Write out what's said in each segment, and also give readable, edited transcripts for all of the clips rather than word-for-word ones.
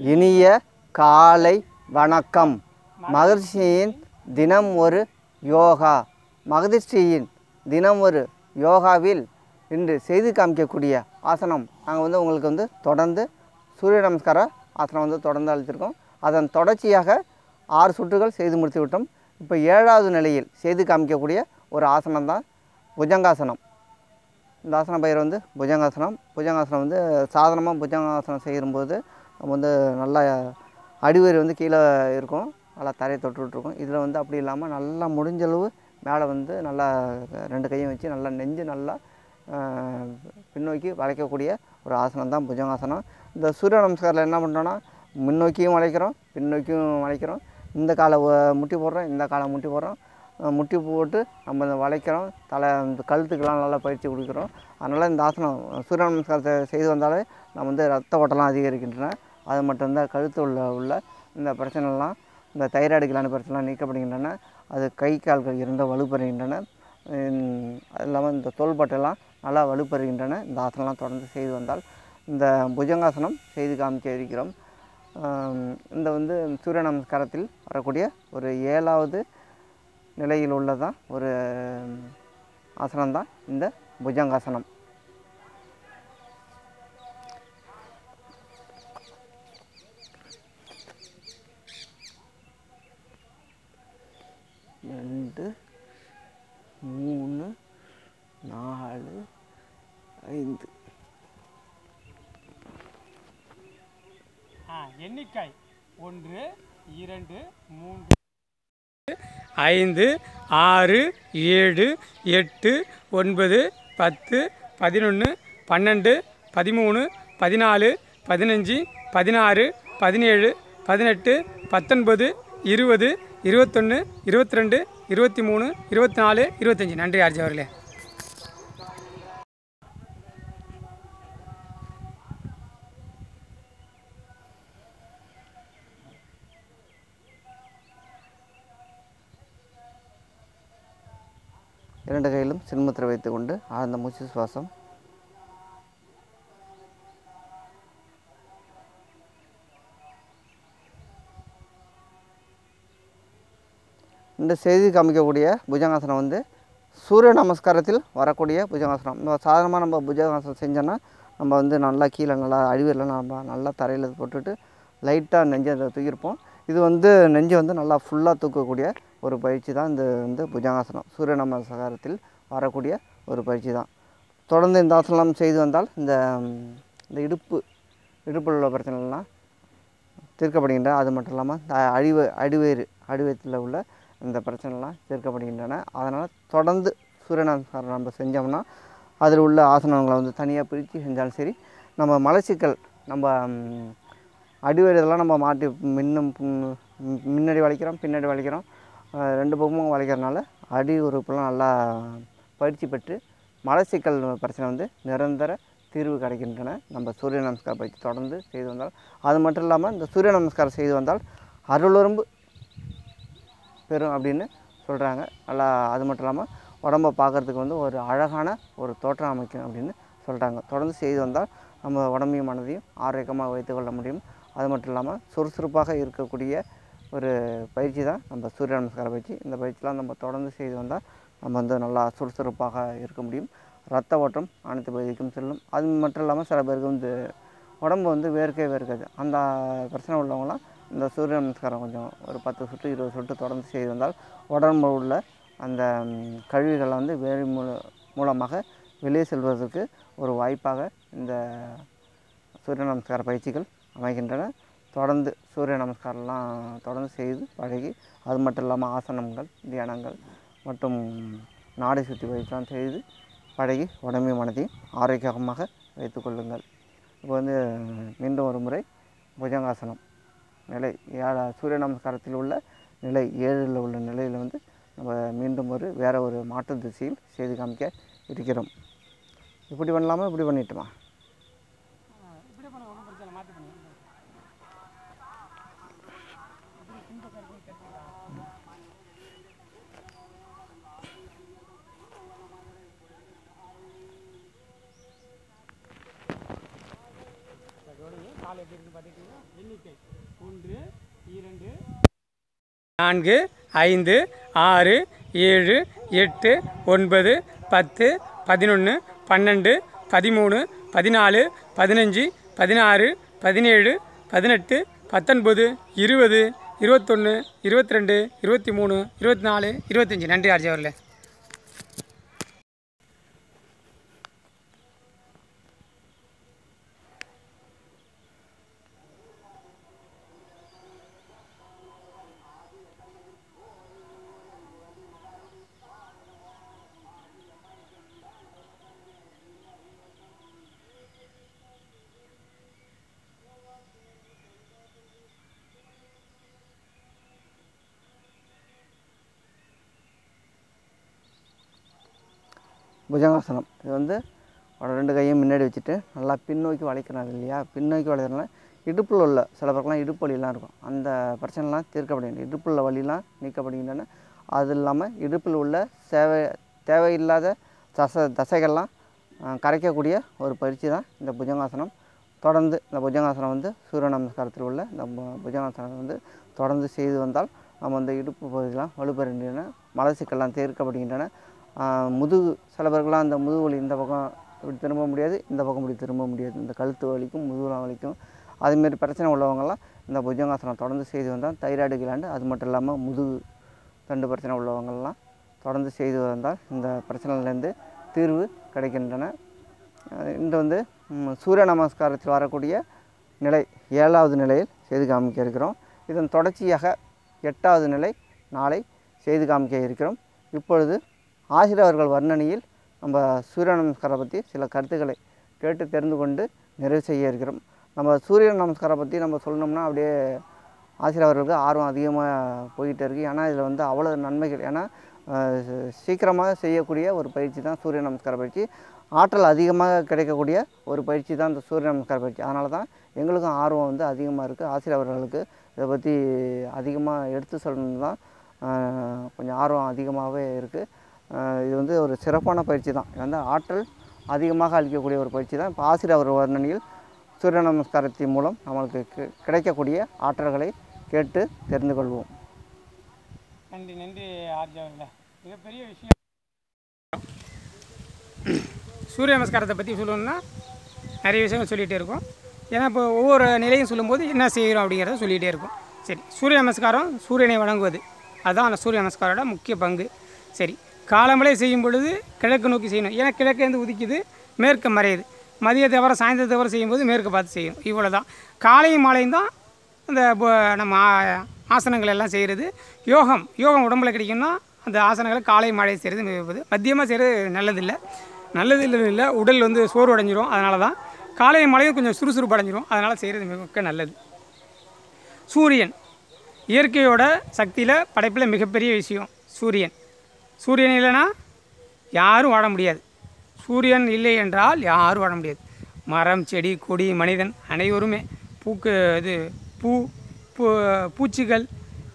இனிய காலை வணக்கம். மகிழ்ச்சியின் தினம் ஒரு யோகா. மகிழ்ச்சியின் தினம் ஒரு யோகாவில் இன்று செய்து காமிக்கக்கூடிய ஆசனம் நாங்கள் உங்களுக்கு தொடர்ந்து சூரிய நமஸ்கார ஆசனம் தொடர்ந்து அளித்திருக்கோம். அதன் தொடர்ச்சியாக 6 சுற்றுகள் செய்து முடித்து விட்டோம். இப்போ 7வது நிலையில் செய்து காமிக்கக்கூடிய ஒரு ஆசனம் தான் புஜங்காசனம். இந்த ஆசன பெயர் புஜங்காசனம். புஜங்காசனம் சாதாரணமாக புஜங்காசனம் செய்யும்போது நம்ம நல்லா அடிவயிறு கீழே இருக்கும், நல்லா தரையை தொட்டுருக்கும். இதில் அப்படி இல்லாமல் நல்லா முடிஞ்சளவு மேலே நல்லா 2 கையும் வச்சு நல்லா நெஞ்சு நல்லா பின்னோக்கி வளைக்கக்கூடிய ஒரு ஆசனம் தான் புஜங்காசனம். இந்த சூரிய நமஸ்காரில் என்ன பண்ணுறோன்னா முன்னோக்கியும் வளைக்கிறோம், பின்னோக்கியும் வளைக்கிறோம். இந்த காலை முட்டி போடுறோம், இந்த காலை முட்டி போடுறோம். முட்டி போட்டு நம்ம வளைக்கிறோம், கழுத்துக்கெல்லாம் நல்லா பயிற்சி கொடுக்குறோம். அதனால் இந்த ஆசனம் சூரிய நமஸ்காரத்தை செய்து வந்தாலே நம்ம ரத்த ஓட்டலாம் அதிகரிக்கின்றன. அது மட்டும்தான் கழுத்து உள்ள இந்த பிரச்சனைலாம், இந்த தைராய்டு கிளாண்டு பிரச்சனைலாம் நீக்கப்படுகின்றன. அது கை கால்கள் இருந்த வலுப்பெறுகின்றன. அது இல்லாமல் இந்த தோள்பட்டெல்லாம் நல்லா வலுப்பெறுகின்றன. இந்த ஆசனம்லாம் தொடர்ந்து செய்து வந்தால் இந்த புஜங்காசனம் செய்து காமிக்க இருக்கிறோம். இந்த சூரிய நமஸ்காரத்தில் வரக்கூடிய ஒரு 7வது நிலையில் உள்ளதான் ஒரு ஆசனம்தான் இந்த புஜங்காசனம். ரெண்டு 3 4 5 எண்ணிக்கை 1 2 3 5 6 7 8 9 10 11 12 13 14 15 16 17 18 19 20 21 22 23 24 25. நன்றி ஆர்ஜி அவர்களே. இரண்டு கையிலும் சின்முத்திரை வைத்துக்கொண்டு ஆழ்ந்த மூச்சு சுவாசம். இந்த செய்தி காமிக்கக்கூடிய புஜங்காசனம் சூரிய நமஸ்காரத்தில் வரக்கூடிய புஜங்காசனம். சாதாரணமாக நம்ம புஜங்காசனம் செஞ்சோன்னா நம்ம நல்லா கீழே நல்லா அடிவரில் நம்ம நல்லா தரையில் போட்டுட்டு லைட்டாக நெஞ்சை தூக்கியிருப்போம். இது நெஞ்சு நல்லா ஃபுல்லாக தூக்கக்கூடிய ஒரு பயிற்சி தான் இந்த புஜங்காசனம். சூரிய நமஸ்காரத்தில் வரக்கூடிய ஒரு பயிற்சி தான். தொடர்ந்து இந்த ஆசனம் செய்து வந்தால் இந்த இடுப்பில் உள்ள பிரச்சனைலாம் தீர்க்கப்படுகின்றன. அது மட்டும் இல்லாமல் அடிவயிற்றில் உள்ள இந்த பிரச்சனைலாம் தீர்க்கப்படுகின்றன. அதனால் தொடர்ந்து சூரிய நமஸ்காரம் நம்ம செஞ்சோம்னா அதில் உள்ள ஆசனங்களை தனியாக பிரித்து செஞ்சாலும் சரி, நம்ம மலச்சிக்கல் நம்ம அடிவயிறு இதெல்லாம் நம்ம மாட்டி முன்னாடி வளைக்கிறோம், பின்னாடி வளைக்கிறோம், 2 பக்கமும் வளைக்கிறதுனால அடி உறுப்புலாம் நல்லா பயிற்சி பெற்று மலச்சிக்கல் பிரச்சனை நிரந்தர தீர்வு கிடைக்கின்றன. நம்ம சூரிய நமஸ்காரம் பயிற்சி தொடர்ந்து செய்து வந்தால், அது மட்டும் இல்லாமல் இந்த சூரிய நமஸ்காரம் செய்து வந்தால் அருளுறும்பு பெறும் அப்படின்னு சொல்கிறாங்க. நல்லா அது மட்டும் இல்லாமல் உடம்பை பார்க்குறதுக்கு ஒரு அழகான ஒரு தோற்றம் அமைக்கும் அப்படின்னு சொல்கிறாங்க. தொடர்ந்து செய்து வந்தால் நம்ம உடம்பையும் மனதையும் ஆரோக்கியமாக வைத்துக்கொள்ள முடியும். அது மட்டும் இல்லாமல் சுறுசுறுப்பாக இருக்கக்கூடிய ஒரு பயிற்சி தான் நம்ம சூரிய நமஸ்கார பயிற்சி. இந்த பயிற்சிலாம் நம்ம தொடர்ந்து செய்து வந்தால் நம்ம நல்லா சுறுசுறுப்பாக இருக்க முடியும். ரத்த ஓட்டம் அனைத்து பகுதிக்கும் செல்லும். அது மட்டும் இல்லாமல் சில பேருக்கு உடம்பு வேர்க்காது. அந்த பிரச்சனை உள்ளவங்களாம் இந்த சூரிய நமஸ்காரம் கொஞ்சம் ஒரு 10 சுற்று 20 சுற்று தொடர்ந்து செய்து வந்தால் உடம்பு உள்ள அந்த கழிவுகளை வேறு மூலமாக வெளியே செல்வதற்கு ஒரு வாய்ப்பாக இந்த சூரிய நமஸ்கார பயிற்சிகள் அமைகின்றன. தொடர்ந்து சூரிய நமஸ்காரம்லாம் தொடர்ந்து செய்து பழகி, அது மட்டும் இல்லாமல் ஆசனங்கள், தியானங்கள் மற்றும் நாடி சுற்றி பயிற்சிலாம் செய்து பழகி உடம்பையும் மனதையும் ஆரோக்கியமாக வைத்துக்கொள்ளுங்கள். இப்போ மீண்டும் ஒரு முறை புஜங்காசனம் நிலை சூரிய நமஸ்காரத்தில் உள்ள நிலை 7ல் உள்ள நிலையில் நம்ம மீண்டும் வேறு ஒரு மாற்று திசையில் செய்து காமிக்க இருக்கிறோம். இப்படி பண்ணலாமா, இப்படி பண்ணிட்டுமா? காலை கால் எப்படி இருக்குன்னு பார்த்துக்கிட்டீங்கன்னா எண்ணிக்கை 1 2 4 5 6 7 8 9 10 11 12 13 14 15 16 17 18 19 20 21 22 23 24 25. நன்றி ஆர்ஜி அவர்களே. புஜங்காசனம் இது வந்து ரெண்டு கையும் முன்னாடி வச்சுட்டு நல்லா பின்னோக்கி வளைக்கிறாங்க இல்லையா. பின்னோக்கி வளைக்கிறதுனால இடுப்பில் உள்ள சில பேருக்குலாம் இடுப்பு வலிலாம் இருக்கும். அந்த பிரச்சனைலாம் தீர்க்கப்படுகின்றன. இடுப்பில் வலிலாம் நீக்கப்படுகின்றன. அது இல்லாமல் இடுப்பில் உள்ள தேவையில்லாத தசைகள்லாம் கரைக்கக்கூடிய ஒரு பயிற்சி தான் இந்த புஜங்காசனம். தொடர்ந்து இந்த புஜங்காசனம் வந்து சூரிய நமஸ்காரத்தில் உள்ள இந்த புஜங்காசனம் வந்து தொடர்ந்து செய்து வந்தால் நம்ம வந்து இடுப்பு பகுதியெலாம் வலுப்பெறுகின்றன. மலச்சிக்கல்லாம் தீர்க்கப்படுகின்றன. முதுகு சில பேருக்குலாம் அந்த முதுகு வலி இந்த பக்கம் இப்படி திரும்ப முடியாது, இந்த பக்கம் இப்படி திரும்ப முடியாது. இந்த கழுத்து வலிக்கும் முதுகுலாம் வலிக்கும். அதுமாரி பிரச்சனை உள்ளவங்கலாம் இந்த புஜங்காசனம் தொடர்ந்து செய்து வந்தால் தைராய்டு கிளாண்டு அது மட்டும் இல்லாமல் முதுகு தண்டு பிரச்சனை உள்ளவங்கள்லாம் தொடர்ந்து செய்து வந்தால் இந்த பிரச்சனையிலேருந்து தீர்வு கிடைக்கின்றன. இந்த வந்து சூரிய நமஸ்காரத்தில் வரக்கூடிய நிலை 7வது நிலையில் செய்து காமிக்க இருக்கிறோம். இதன் தொடர்ச்சியாக 8வது நிலை நாளை செய்து காமிக்க இருக்கிறோம். இப்பொழுது ஆசிரியர் அவர்கள் வர்ணனையில் நம்ம சூரிய நமஸ்காரம் பற்றி சில கருத்துக்களை கேட்டு தெரிந்து கொண்டு நிறைவு செய்ய இருக்கிறோம். நம்ம சூரிய நமஸ்காரம் பற்றி நம்ம சொல்லணும்னா அப்படியே ஆசிரியர் அவர்களுக்கு ஆர்வம் அதிகமாக போய்கிட்டே இருக்குது. ஏன்னா இதில் வந்து அவ்வளோ நன்மைகள். ஏன்னா சீக்கிரமாக செய்யக்கூடிய ஒரு பயிற்சி தான் சூரிய நமஸ்கார பயிற்சி. ஆற்றல் அதிகமாக கிடைக்கக்கூடிய ஒரு பயிற்சி தான் இந்த சூரிய நமஸ்கார பயிற்சி. அதனால தான் எங்களுக்கும் ஆர்வம் வந்து அதிகமாக இருக்குது. ஆசிரியர் அவர்களுக்கு இதை பற்றி அதிகமாக எடுத்து சொல்லணும்னு தான் கொஞ்சம் ஆர்வம் அதிகமாகவே இருக்குது. இது வந்து ஒரு சிறப்பான பயிற்சி தான். இது வந்து ஆற்றல் அதிகமாக அளிக்கக்கூடிய ஒரு பயிற்சி தான். இப்போ ஆசிரியர் அவர் வர்ணனையில் சூரிய நமஸ்காரத்தின் மூலம் நம்மளுக்கு கிடைக்கக்கூடிய ஆற்றல்களை கேட்டு தெரிந்து கொள்வோம். நன்றி நன்றி ஆர்ஜி அவர்களே. மிகப்பெரிய விஷயம் சூரிய நமஸ்காரத்தை பற்றி சொல்லணும்னா நிறைய விஷயங்கள் சொல்லிகிட்டே இருக்கும். ஏன்னா இப்போ ஒவ்வொரு நிலையும் சொல்லும்போது என்ன செய்கிறோம் அப்படிங்கிறத சொல்லிகிட்டே இருக்கும். சரி, சூரிய நமஸ்காரம் சூரியனை வணங்குவது அதுதான் அந்த சூரிய நமஸ்காரோட முக்கிய பங்கு. சரி, காலமலை செய்யும் பொழுது கிழக்கு நோக்கி செய்யணும். ஏன்னா கிழக்கேருந்து உதிக்குது, மேற்கு மறையுது. மதியத்தை தவிர சாயந்தரத்தை தவிர செய்யும்போது மேற்கு பார்த்து செய்யணும். இவ்வளோ தான். காலையும் மாலையும் தான் இந்த நம்ம ஆசனங்கள் எல்லாம் செய்கிறது. யோகம் உடம்புல கிடைக்கும்னா அந்த ஆசனங்களை காலை மாலை செய்கிறது மிகப்பது. மத்தியமாக செய்கிறது நல்லது இல்லை, உடல் வந்து சோர்வு அடைஞ்சிரும். அதனால தான் காலையும் மாலையும் கொஞ்சம் சுறுசுறுப்பு அடைஞ்சிரும். அதனால் செய்கிறது மிக நல்லது. சூரியன் இயற்கையோட சக்தியில் படைப்பில் மிகப்பெரிய விஷயம் சூரியன் இல்லைன்னா யாரும் வாழ முடியாது. சூரியன் இல்லை என்றால் யாரும் வாழ முடியாது. மரம், செடி, கொடி, மனிதன் அனைவருமே பூச்சிகள்,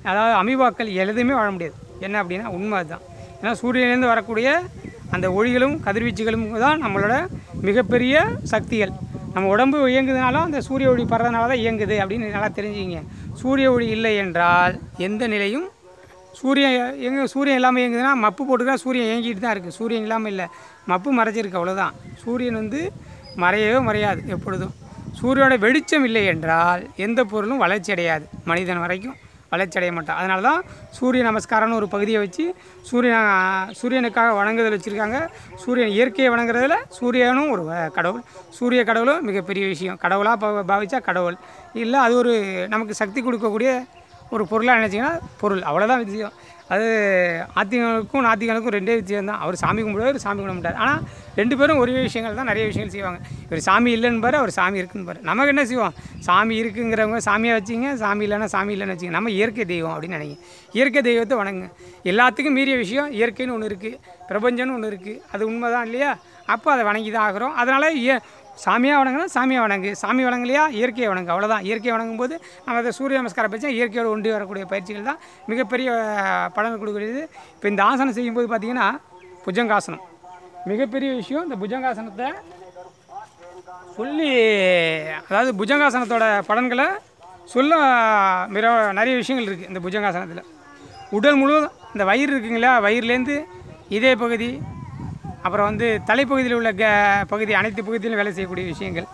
அதாவது அமீபாக்கள் எதுவுமே வாழ முடியாது. என்ன அப்படின்னா உண்மை அதுதான். ஏன்னா சூரியனிலேருந்து வரக்கூடிய அந்த ஒளிகளும் கதிர்வீச்சுகளும் தான் நம்மளோட மிகப்பெரிய சக்திகள். நம்ம உடம்பு இயங்குதுனாலும் அந்த சூரிய ஒளி படுறதுனால தான் இயங்குது அப்படின்னு நல்லா தெரிஞ்சுக்கிங்க. சூரிய ஒளி இல்லை என்றால் எந்த நிலையும் சூரியன் இல்லாமல் இயங்குதுன்னா மப்பு போட்டுக்கா சூரியன் இயங்கிட்டு தான் இருக்குது. சூரியன் இல்லாமல் இல்லை, மப்பு மறைச்சிருக்கு, அவ்வளோதான். சூரியன் வந்து மறையவே மறையாது எப்பொழுதும். சூரியனோட வெளிச்சம் இல்லை என்றால் எந்த பொருளும் வளர்ச்சி அடையாது. மனிதன் வரைக்கும் வளர்ச்சி அடைய மாட்டான். அதனால தான் சூரிய நமஸ்காரம்னு ஒரு பகுதியை வச்சு சூரியனுக்காக வணங்குதல் வச்சுருக்காங்க. சூரியன் இயற்கையை வணங்குறதுல சூரியனும் ஒரு கடவுள். சூரிய கடவுளும் மிகப்பெரிய விஷயம். கடவுளாக பாவிச்சா கடவுள் இல்லை, அது ஒரு நமக்கு சக்தி கொடுக்கக்கூடிய ஒரு பொருளாக நினச்சிங்கன்னா பொருள், அவ்வளோதான் விஷயம். அது ஆத்திகங்களுக்கும் நாத்திகங்களுக்கும் ரெண்டே விஷயம் தான். அவர் சாமி கும்பிடுவார், சாமி கும்பிட மாட்டார். ஆனால் ரெண்டு பேரும் ஒரே விஷயங்கள் தான் நிறைய விஷயங்கள் செய்வாங்க. இவர் சாமி இல்லைன்னு பாரு, அவர் சாமி இருக்குன்னு பாரு. நமக்கு என்ன செய்வோம்? சாமி இருக்குங்கிறவங்க சாமியாக வச்சிங்க, சாமி இல்லைன்னு வச்சிங்க. நம்ம இயற்கை தெய்வம் அப்படின்னு நினைங்க. இயற்கை தெய்வத்தை வணங்குங்க. எல்லாத்துக்கும் மீறிய விஷயம் இயற்கைன்னு ஒன்று இருக்குது, பிரபஞ்சம்னு ஒன்று இருக்குது. அது உண்மை தான் இல்லையா? அப்போ அதை வணங்கி தான் ஆகிறோம். அதனால் சாமியாக வணங்கினா சாமியாக வணங்கு, சாமி வணங்கலையா இயற்கையை வணங்கு, அவ்வளோதான். இயற்கையை வணங்கும்போது நம்ம அதை சூரிய நமஸ்காரம் பயிற்சி இயற்கையோடு ஒன்றி வரக்கூடிய பயிற்சிகள் தான் மிகப்பெரிய பலன் கொடுக்கக்கூடியது. இப்போ இந்த ஆசனம் செய்யும்போது பார்த்திங்கன்னா புஜங்காசனம் மிகப்பெரிய விஷயம். இந்த புஜங்காசனத்தை சொல்லி அதாவது புஜங்காசனத்தோட பலன்களை சொல்ல நிறைய விஷயங்கள் இருக்குது இந்த புஜங்காசனத்தில். உடல் முழுவதும் இந்த வயிறு இருக்குங்களா, வயிறுலேருந்து இதய பகுதி, அப்புறம் வந்து தலைப்பகுதியில் உள்ள பகுதி, அனைத்து பகுதியிலும் வேலை செய்யக்கூடிய விஷயங்கள்,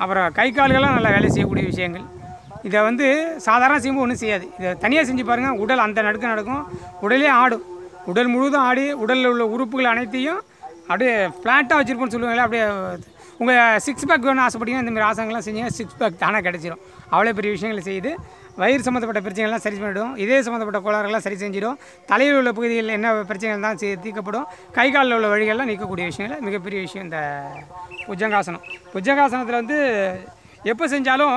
அப்புறம் கை கால்கள்லாம் நல்லா வேலை செய்யக்கூடிய விஷயங்கள். இதை வந்து சாதாரண செய்யும்போது ஒன்றும் செய்யாது. இதை தனியாக செஞ்சு பாருங்கள், உடல் அந்த நடுக்க நடக்கும், உடலே ஆடும், உடல் முழுவதும் ஆடி உடலில் உள்ள உறுப்புகள் அனைத்தையும் அப்படியே ஃப்ளாட்டாக வச்சுருப்போன்னு சொல்லுவாங்களே, அப்படியே உங்கள் சிக்ஸ் பேக் வேணும்னு ஆசைப்பட்டீங்கன்னா இந்தமாதிரி ஆசனங்கள்லாம் செஞ்சீங்கன்னா சிக்ஸ் பேக் தானே கிடச்சிரும். அவ்வளோ பெரிய விஷயங்களை செய்யுது. வயிறு சம்மந்தப்பட்ட பிரச்சனைகள்லாம் சரி பண்ணிவிடும், இதே சம்மந்தப்பட்ட கோளாறுகள்லாம் சரி செஞ்சிடும், தலையில் உள்ள பகுதிகளில் என்ன பிரச்சனைகள் தான் தீர்க்கப்படும், கை காலில் உள்ள வழிகள்லாம் நீக்கக்கூடிய விஷயங்கள் மிகப்பெரிய விஷயம் இந்த புஜங்காசனம். புஜங்காசனத்தில் வந்து எப்போ செஞ்சாலும்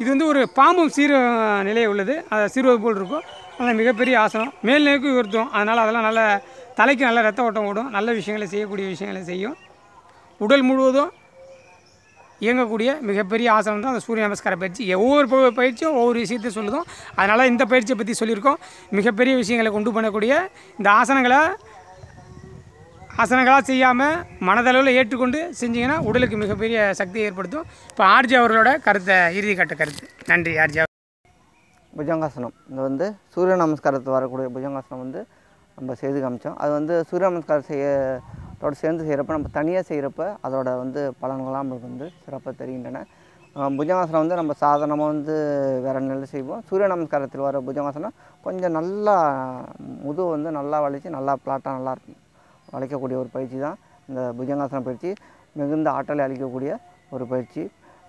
இது வந்து ஒரு பாம்பும் நிலையை உள்ளது, அதை சீர்வது போல் இருக்கும். அதனால் மிகப்பெரிய ஆசனம், மேல் நோக்கி உயர்த்தும். அதனால் அதெல்லாம் நல்ல தலைக்கு நல்ல ரத்த ஓட்டம் ஓடும், நல்ல விஷயங்களை செய்யக்கூடிய விஷயங்களை செய்யும். உடல் முழுவதும் இயங்கக்கூடிய மிகப்பெரிய ஆசனம் தான் அந்த சூரிய நமஸ்கார பயிற்சி. ஒவ்வொரு பயிற்சியும் ஒவ்வொரு விஷயத்தை சொல்லுதும். அதனால் இந்த பயிற்சியை பற்றி சொல்லியிருக்கோம். மிகப்பெரிய விஷயங்களை கொண்டு பண்ணக்கூடிய இந்த ஆசனங்களாக செய்யாமல் மனதளவில் ஏற்றுக்கொண்டு செஞ்சிங்கன்னா உடலுக்கு மிகப்பெரிய சக்தியை ஏற்படுத்தும். இப்போ ஆர்ஜி அவர்களோட இறுதி கட்ட கருத்து. நன்றி ஆர்ஜி. புஜங்காசனம் இது வந்து சூரிய நமஸ்காரத்தில் வரக்கூடிய புஜங்காசனம் வந்து நம்ம செய்து காமிச்சோம். அது வந்து சூரிய நமஸ்காரம் செய்யத்தோடு சேர்ந்து செய்கிறப்ப, நம்ம தனியாக செய்கிறப்ப அதோட வந்து பலன்கள்லாம் நம்மளுக்கு வந்து சிறப்பாக தெரிகின்றன. புஜங்காசனம் வந்து நம்ம சாதாரணமாக வந்து வேறு நிலையில் செய்வோம். சூரிய நமஸ்காரத்தில் வர புஜங்காசனம் கொஞ்சம் நல்லா முதுகு வந்து நல்லா வளைச்சி நல்லா பிளாட்டாக நல்லா வளைக்கக்கூடிய ஒரு பயிற்சி தான் இந்த புஜங்காசன பயிற்சி. மிகுந்த ஆற்றலை அளிக்கக்கூடிய ஒரு பயிற்சி.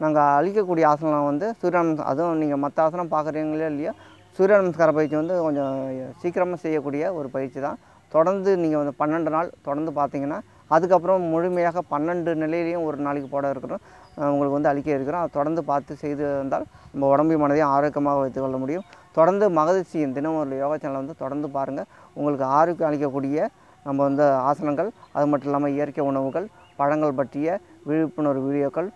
நாங்கள் அளிக்கக்கூடிய ஆசனம் வந்து சூரிய நமஸ்காரம், அதுவும் நீங்கள் மற்ற ஆசனம் பார்க்குறீங்களோ இல்லையோ, சூரிய நமஸ்கார பயிற்சி வந்து கொஞ்சம் சீக்கிரமாக செய்யக்கூடிய ஒரு பயிற்சி தான். தொடர்ந்து நீங்கள் வந்து 12 நாள் தொடர்ந்து பார்த்தீங்கன்னா, அதுக்கப்புறம் முழுமையாக 12 நிலையிலையும் ஒரு நாளைக்கு போட இருக்கிறோம், உங்களுக்கு வந்து அளிக்க இருக்கிறோம். அதை தொடர்ந்து பார்த்து செய்து வந்தால் நம்ம உடம்பையும் மனதையும் ஆரோக்கியமாக வைத்துக்கொள்ள முடியும். தொடர்ந்து மகரிஷியின் தினம் ஒரு யோகா சேனலை வந்து தொடர்ந்து பாருங்கள். உங்களுக்கு ஆரோக்கியம் அளிக்கக்கூடிய நம்ம வந்து ஆசனங்கள், அது மட்டும் இல்லாமல் இயற்கை உணவுகள், பழங்கள் பற்றிய விழிப்புணர்வு வீடியோக்கள்,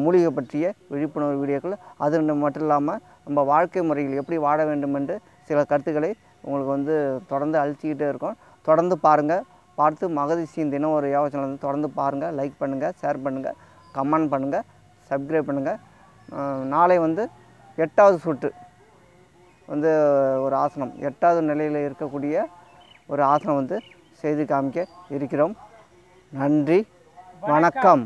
மூலிகை பற்றிய விழிப்புணர்வு வீடியோக்கள், அது மட்டும் இல்லாமல் நம்ம வாழ்க்கை முறையில் எப்படி வாழ வேண்டும் என்று சில கருத்துக்களை உங்களுக்கு வந்து தொடர்ந்து அழிச்சிக்கிட்டே இருக்கோம். தொடர்ந்து பாருங்கள். பார்த்து மகரிஷியின் தினம் ஒரு யோகா சேனல் வந்து தொடர்ந்து பாருங்கள். லைக் பண்ணுங்கள், ஷேர் பண்ணுங்கள், கமெண்ட் பண்ணுங்கள், சப்ஸ்கிரைப் பண்ணுங்கள். நாளை வந்து 8வது சுற்று வந்து ஒரு ஆசனம், 8வது நிலையில் இருக்கக்கூடிய ஒரு ஆசனம் வந்து செய்து காமிக்க இருக்கிறோம். நன்றி, வணக்கம்.